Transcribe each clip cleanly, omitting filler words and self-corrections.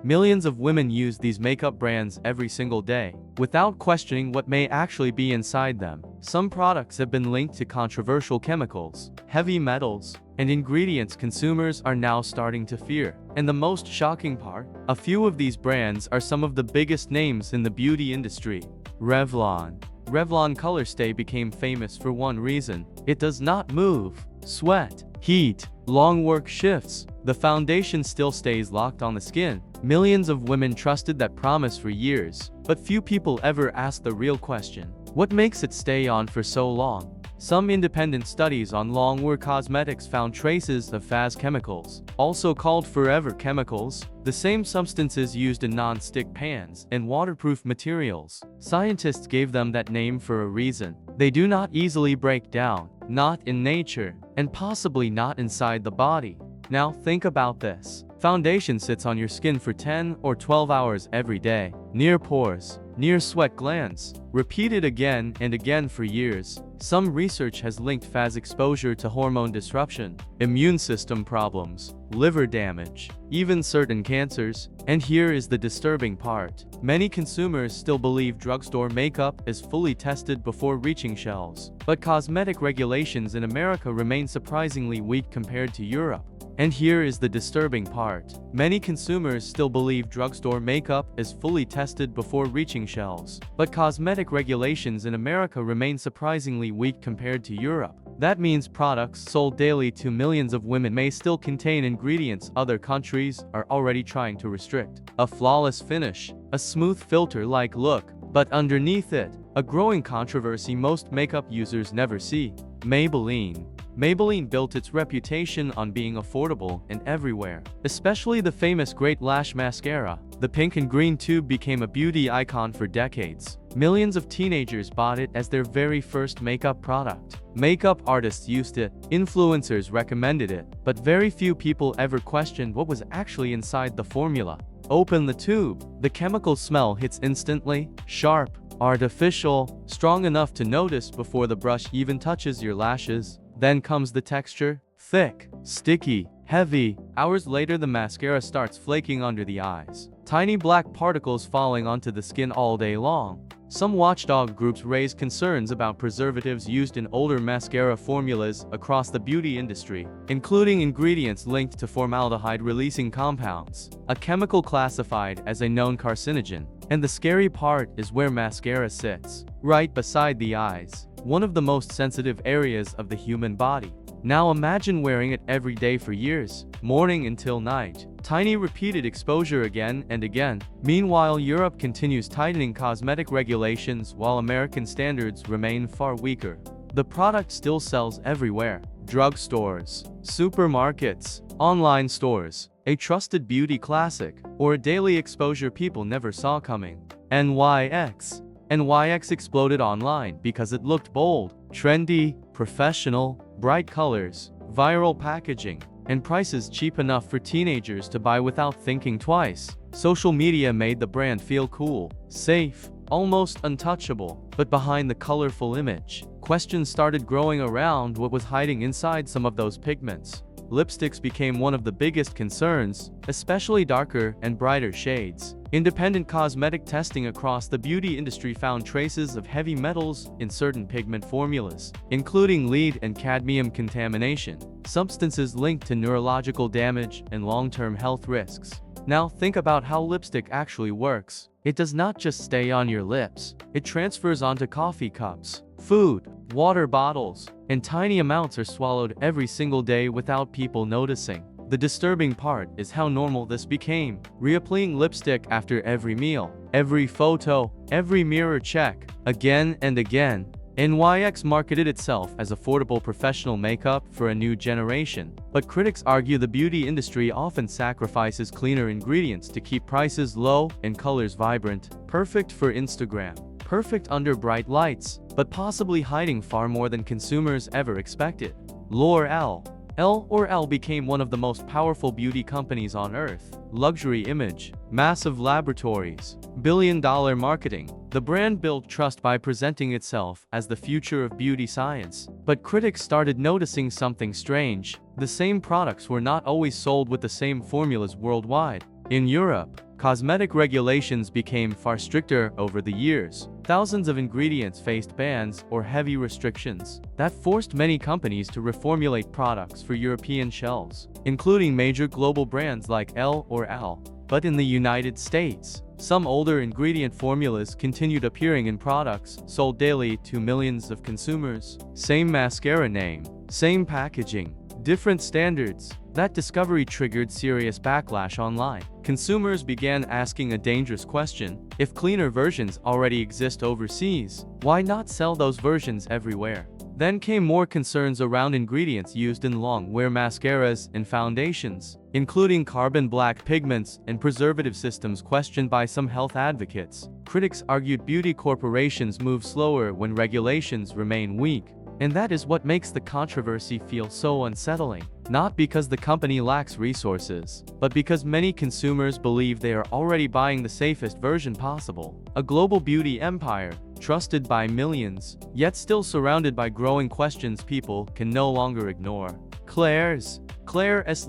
Millions of women use these makeup brands every single day, without questioning what may actually be inside them. Some products have been linked to controversial chemicals, heavy metals, and ingredients consumers are now starting to fear. And the most shocking part, a few of these brands are some of the biggest names in the beauty industry. Revlon. Revlon Color Stay became famous for one reason: it does not move, sweat, heat, long work shifts. The foundation still stays locked on the skin. Millions of women trusted that promise for years, but few people ever asked the real question: what makes it stay on for so long? Some independent studies on long-wear cosmetics found traces of PFAS chemicals, also called forever chemicals, the same substances used in non-stick pans and waterproof materials. Scientists gave them that name for a reason. They do not easily break down, not in nature, and possibly not inside the body. Now think about this. Foundation sits on your skin for 10 or 12 hours every day, near pores, near sweat glands, repeated again and again for years. Some research has linked PFAS exposure to hormone disruption, immune system problems, liver damage, even certain cancers. And here is the disturbing part. Many consumers still believe drugstore makeup is fully tested before reaching shelves. But cosmetic regulations in America remain surprisingly weak compared to Europe. And here is the disturbing part. Many consumers still believe drugstore makeup is fully tested before reaching shelves. But cosmetic regulations in America remain surprisingly weak compared to Europe. That means products sold daily to millions of women may still contain ingredients other countries are already trying to restrict. A flawless finish, a smooth filter-like look, but underneath it, a growing controversy most makeup users never see. Maybelline. Maybelline built its reputation on being affordable and everywhere, especially the famous Great Lash Mascara. The pink and green tube became a beauty icon for decades. Millions of teenagers bought it as their very first makeup product. Makeup artists used it, influencers recommended it, but very few people ever questioned what was actually inside the formula. Open the tube. The chemical smell hits instantly, sharp, artificial, strong enough to notice before the brush even touches your lashes. Then comes the texture, thick, sticky, heavy. Hours later the mascara starts flaking under the eyes. Tiny black particles falling onto the skin all day long. Some watchdog groups raise concerns about preservatives used in older mascara formulas across the beauty industry, including ingredients linked to formaldehyde-releasing compounds, a chemical classified as a known carcinogen. And the scary part is where mascara sits, right beside the eyes, one of the most sensitive areas of the human body. Now imagine wearing it every day for years, morning until night. Tiny repeated exposure again and again. Meanwhile, Europe continues tightening cosmetic regulations while American standards remain far weaker. The product still sells everywhere: drugstores, supermarkets, online stores, a trusted beauty classic, or a daily exposure people never saw coming. NYX. NYX exploded online because it looked bold, trendy, professional, bright colors, viral packaging, and prices cheap enough for teenagers to buy without thinking twice. Social media made the brand feel cool, safe, almost untouchable. But behind the colorful image, questions started growing around what was hiding inside some of those pigments. Lipsticks became one of the biggest concerns, especially darker and brighter shades. Independent cosmetic testing across the beauty industry found traces of heavy metals in certain pigment formulas, including lead and cadmium contamination, substances linked to neurological damage and long-term health risks. Now think about how lipstick actually works. It does not just stay on your lips. It transfers onto coffee cups, food, water bottles, and tiny amounts are swallowed every single day without people noticing. The disturbing part is how normal this became. Reapplying lipstick after every meal, every photo, every mirror check, again and again. NYX marketed itself as affordable professional makeup for a new generation, but critics argue the beauty industry often sacrifices cleaner ingredients to keep prices low and colors vibrant, perfect for Instagram, perfect under bright lights, but possibly hiding far more than consumers ever expected. L'Oreal. L'Oreal became one of the most powerful beauty companies on earth. Luxury image, massive laboratories, billion-dollar marketing. The brand built trust by presenting itself as the future of beauty science. But critics started noticing something strange. The same products were not always sold with the same formulas worldwide. In Europe, cosmetic regulations became far stricter over the years. Thousands of ingredients faced bans or heavy restrictions that forced many companies to reformulate products for European shelves, including major global brands like L or L. But in the United States, some older ingredient formulas continued appearing in products sold daily to millions of consumers. Same mascara name, same packaging, different standards. That discovery triggered serious backlash online. Consumers began asking a dangerous question: if cleaner versions already exist overseas, why not sell those versions everywhere? Then came more concerns around ingredients used in long-wear mascaras and foundations, including carbon black pigments and preservative systems questioned by some health advocates. Critics argued beauty corporations move slower when regulations remain weak. And that is what makes the controversy feel so unsettling. Not because the company lacks resources, but because many consumers believe they are already buying the safest version possible. A global beauty empire, trusted by millions, yet still surrounded by growing questions people can no longer ignore. Claire's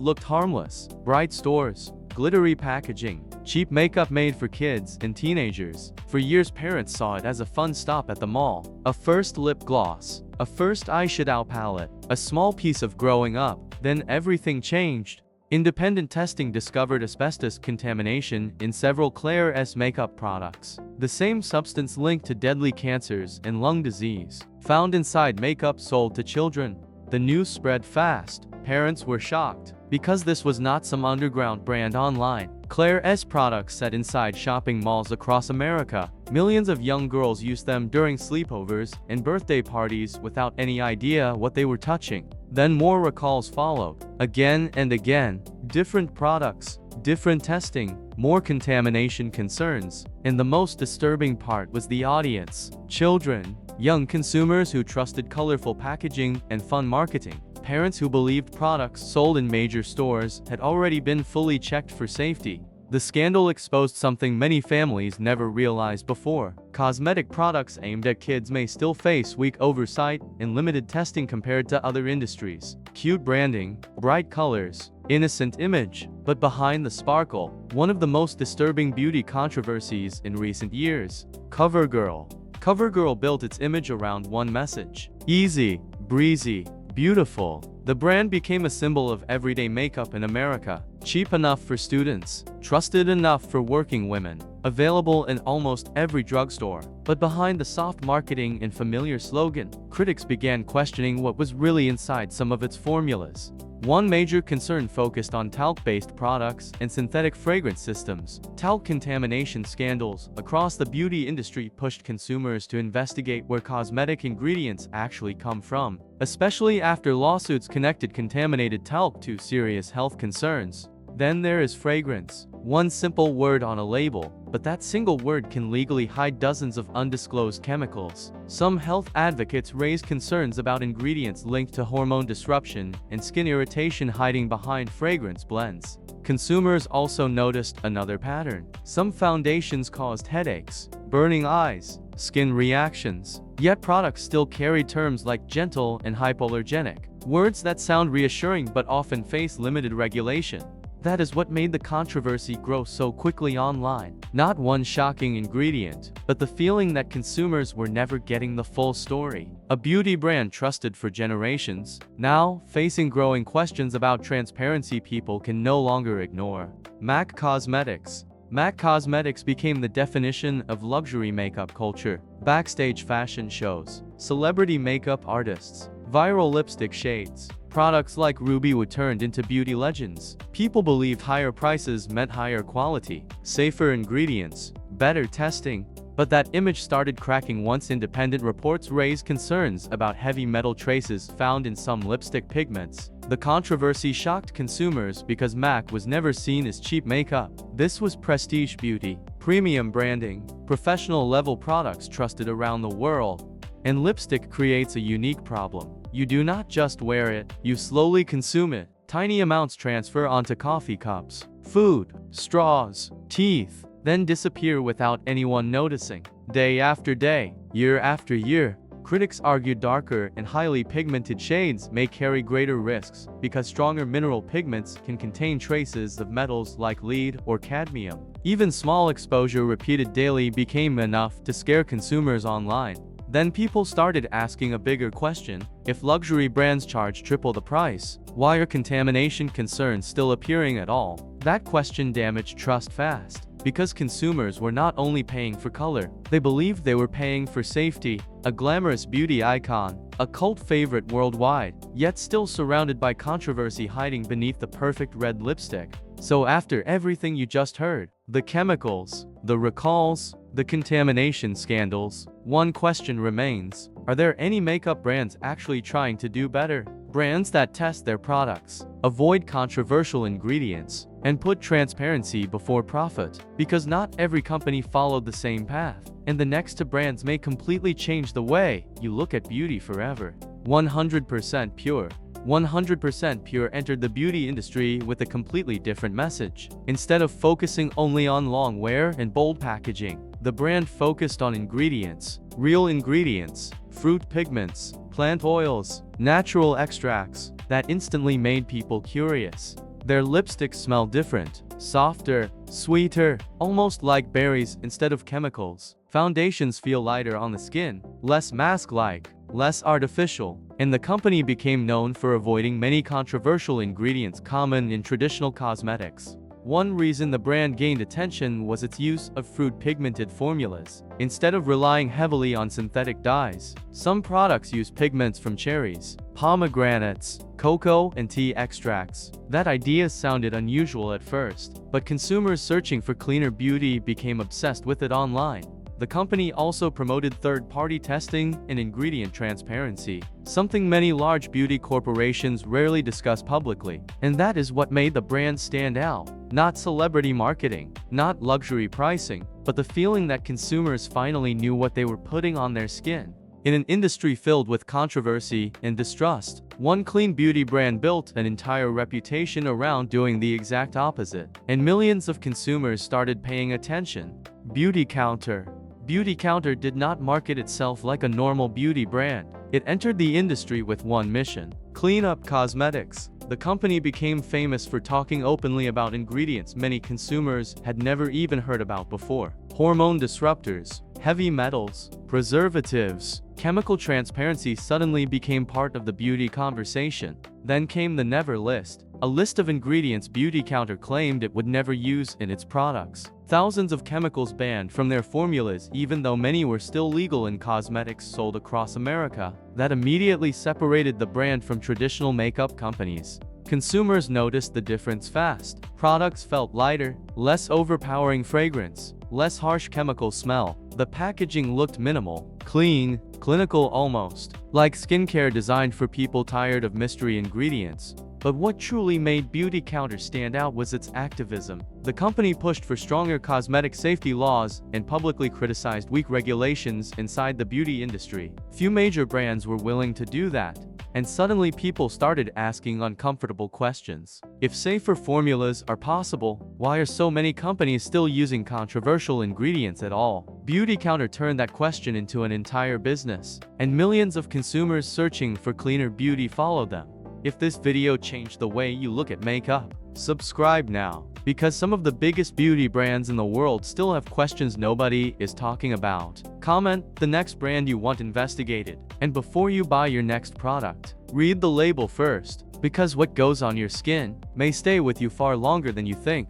looked harmless. Bright stores, glittery packaging, cheap makeup made for kids and teenagers. For years parents saw it as a fun stop at the mall. A first lip gloss, a first eyeshadow palette, a small piece of growing up. Then everything changed. Independent testing discovered asbestos contamination in several Claire's makeup products. The same substance linked to deadly cancers and lung disease, found inside makeup sold to children. The news spread fast. Parents were shocked, because this was not some underground brand online. Claire's products sat inside shopping malls across America. Millions of young girls used them during sleepovers and birthday parties without any idea what they were touching. Then more recalls followed. Again and again. Different products, different testing, more contamination concerns. And the most disturbing part was the audience. Children, young consumers who trusted colorful packaging and fun marketing. Parents who believed products sold in major stores had already been fully checked for safety. The scandal exposed something many families never realized before. Cosmetic products aimed at kids may still face weak oversight and limited testing compared to other industries. Cute branding, bright colors, innocent image. But behind the sparkle, one of the most disturbing beauty controversies in recent years. CoverGirl. CoverGirl built its image around one message: easy, breezy, beautiful. The brand became a symbol of everyday makeup in America. Cheap enough for students, trusted enough for working women, available in almost every drugstore. But behind the soft marketing and familiar slogan, critics began questioning what was really inside some of its formulas. One major concern focused on talc-based products and synthetic fragrance systems. Talc contamination scandals across the beauty industry pushed consumers to investigate where cosmetic ingredients actually come from, especially after lawsuits connected contaminated talc to serious health concerns. Then there is fragrance. One simple word on a label, but that single word can legally hide dozens of undisclosed chemicals. Some health advocates raise concerns about ingredients linked to hormone disruption and skin irritation hiding behind fragrance blends. Consumers also noticed another pattern. Some foundations caused headaches, burning eyes, skin reactions. Yet products still carry terms like gentle and hypoallergenic, words that sound reassuring but often face limited regulation. That is what made the controversy grow so quickly online. Not one shocking ingredient, but the feeling that consumers were never getting the full story. A beauty brand trusted for generations, now facing growing questions about transparency people can no longer ignore. MAC Cosmetics. MAC Cosmetics became the definition of luxury makeup culture. Backstage fashion shows, celebrity makeup artists, viral lipstick shades. Products like Ruby were turned into beauty legends. People believed higher prices meant higher quality, safer ingredients, better testing. But that image started cracking once independent reports raised concerns about heavy metal traces found in some lipstick pigments. The controversy shocked consumers because MAC was never seen as cheap makeup. This was prestige beauty, premium branding, professional-level products trusted around the world. And lipstick creates a unique problem. You do not just wear it, you slowly consume it. Tiny amounts transfer onto coffee cups, food, straws, teeth, then disappear without anyone noticing. Day after day, year after year, Critics argue darker and highly pigmented shades may carry greater risks because stronger mineral pigments can contain traces of metals like lead or cadmium. Even small exposure repeated daily became enough to scare consumers online. Then people started asking a bigger question: if luxury brands charge triple the price, why are contamination concerns still appearing at all? That question damaged trust fast, because consumers were not only paying for color, they believed they were paying for safety. A glamorous beauty icon, a cult favorite worldwide, yet still surrounded by controversy hiding beneath the perfect red lipstick. So after everything you just heard, the chemicals, the recalls, the contamination scandals, one question remains: are there any makeup brands actually trying to do better? Brands that test their products, avoid controversial ingredients, and put transparency before profit. Because not every company followed the same path, and the next two brands may completely change the way you look at beauty forever. 100% Pure. 100% Pure entered the beauty industry with a completely different message. Instead of focusing only on long wear and bold packaging, the brand focused on ingredients, real ingredients, fruit pigments, plant oils, natural extracts that instantly made people curious. Their lipsticks smell different, softer, sweeter, almost like berries instead of chemicals. Foundations feel lighter on the skin, less mask-like, less artificial, and the company became known for avoiding many controversial ingredients common in traditional cosmetics. One reason the brand gained attention was its use of fruit-pigmented formulas. Instead of relying heavily on synthetic dyes, some products use pigments from cherries, pomegranates, cocoa, and tea extracts. That idea sounded unusual at first, but consumers searching for cleaner beauty became obsessed with it online. The company also promoted third-party testing and ingredient transparency, something many large beauty corporations rarely discuss publicly. And that is what made the brand stand out. Not celebrity marketing, not luxury pricing, but the feeling that consumers finally knew what they were putting on their skin. In an industry filled with controversy and distrust, one clean beauty brand built an entire reputation around doing the exact opposite, and millions of consumers started paying attention. Beauty Counter. Beauty Counter did not market itself like a normal beauty brand. It entered the industry with one mission: clean up cosmetics. The company became famous for talking openly about ingredients many consumers had never even heard about before. Hormone disruptors, heavy metals, preservatives, chemical transparency suddenly became part of the beauty conversation. Then came the never list, a list of ingredients Beauty Counter claimed it would never use in its products. Thousands of chemicals banned from their formulas, even though many were still legal in cosmetics sold across America. That immediately separated the brand from traditional makeup companies. Consumers noticed the difference fast. Products felt lighter, less overpowering fragrance, less harsh chemical smell. The packaging looked minimal, clean, clinical almost, like skincare designed for people tired of mystery ingredients. But what truly made Beauty Counter stand out was its activism. The company pushed for stronger cosmetic safety laws and publicly criticized weak regulations inside the beauty industry. Few major brands were willing to do that, and suddenly people started asking uncomfortable questions. If safer formulas are possible, why are so many companies still using controversial ingredients at all? Beauty Counter turned that question into an entire business, and millions of consumers searching for cleaner beauty followed them. If this video changed the way you look at makeup, subscribe now, because some of the biggest beauty brands in the world still have questions nobody is talking about. Comment the next brand you want investigated, and before you buy your next product, read the label first, because what goes on your skin may stay with you far longer than you think.